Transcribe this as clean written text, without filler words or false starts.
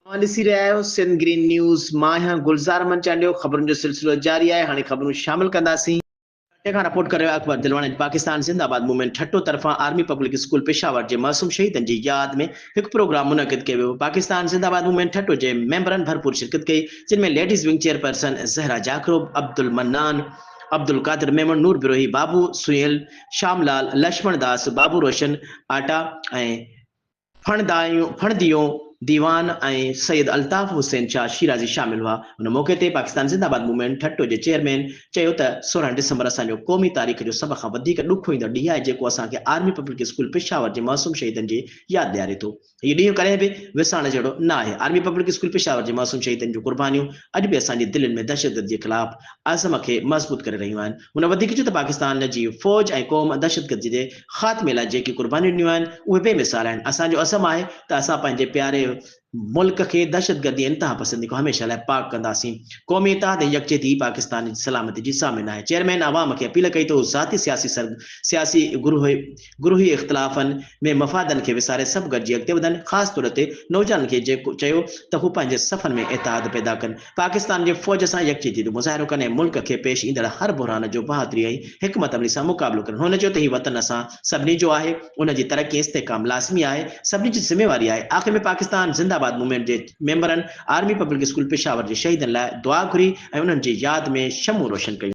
ॾिसी रहिया आहियो सिंध ग्रीन न्यूज़। मां आहियां गुलज़ार मंचालियो। ख़बरुनि जो सिलसिलो जारी आहे। हाणे ख़बरूं शामिल कंदासीं। तंहिंखां रिपोर्ट करे अकबर दिलवानी। पाकिस्तान जिंदाबाद मूवमेंट ठट्टो तरफ़ां आर्मी पब्लिक स्कूल पेशावर जे मासूम शहीदनि जी यादि में हिकु प्रोग्राम मुनक़िद कयो वियो। पाकिस्तान जिंदाबाद मूवमेंट ठट्टो जे मेंबरनि भरपूर शिरकत कई, जिन में लेडीज़ विंग चेयरपर्सन ज़हरा जाकरोब, अब्दुल मन्नान, अब्दुल कादिर मेमन, नूर बिरोही, बाबू सुहेल, श्यामलाल, लक्ष्मण दास, बाबू रोशन आटा ऐं फणदियों दीवान ऐं सैयद अल्ताफ़ हुसैन शाह शिराज़ी शामिल हुआ। उन मौक़े ते पाकिस्तान ज़िंदाबाद मूवमेंट ठट्टो जे चेयरमैन चयो त 16 डिसंबर असांजो क़ौमी तारीख़ जो सभ खां वधीक ॾुखो ईंदड़ ॾींहुं आहे, जेको असांखे आर्मी पब्लिक स्कूल पेशावर जे मासूम शहीदनि जी यादि ॾियारे थो। हीउ ॾींहुं कॾहिं बि विसारण जहिड़ो न आहे। आर्मी पब्लिक स्कूल पेशावर जे मासूम शहीदनि जूं क़ुर्बानियूं अॼु बि असांजी दिलनि में दहशतगर्दी जे ख़िलाफ़ आज़म खे मज़बूत करे रहियूं आहिनि। हुन वधीक चयो त पाकिस्तान जी फ़ौज ऐं क़ौम दहशतगर्दी जे ख़ात्मे लाइ जेकी क़ुर्बानियूं ॾिनियूं आहिनि उहे बेमिसाल आहिनि। असांजो अज़म आहे त असां पंहिंजे प्यारे मुल्क खे दहशतगर्दी इंतहा पसंदी खां हमेशह लाइ पाक कंदासीं। क़ौमी इत्तेहाद ऐं यकजहती पाकिस्तान जी सलामती जी सामिन आहे। चेयरमैन आवाम खे अपील कई त ज़ाती सियासी गुरूही इख़्तिलाफ़नि में मफ़ादनि खे विसारे सभु गॾिजी अॻिते वधनि। ख़ासि तौर ते नौजवाननि खे जेको चयो त हू पंहिंजे सफ़नि में इत्तेहाद पैदा कनि, पाकिस्तान जे फ़ौज सां यकजहती जो मुज़ाहिरो कनि ऐं मुल्क खे पेश ईंदड़ हर बुरहान जो बहादुरी ऐं हिकमत अमली सां मुक़ाबिलो कनि। हुन चयो त हीउ वतन असां सभिनी जो आहे, उन जी तरक़ी इस्तेहकाम लाज़मी आहे, सभिनी जी ज़िम्मेवारी आहे। आख़िर में पाकिस्तान जिंदाबाद मूवमेंट जे मेंबरनि आर्मी पब्लिक स्कूल पेशावर जे शहीदनि लाइ दुआ घुरी ऐं उन्हनि जी यादि में शमूं रोशन कयूं।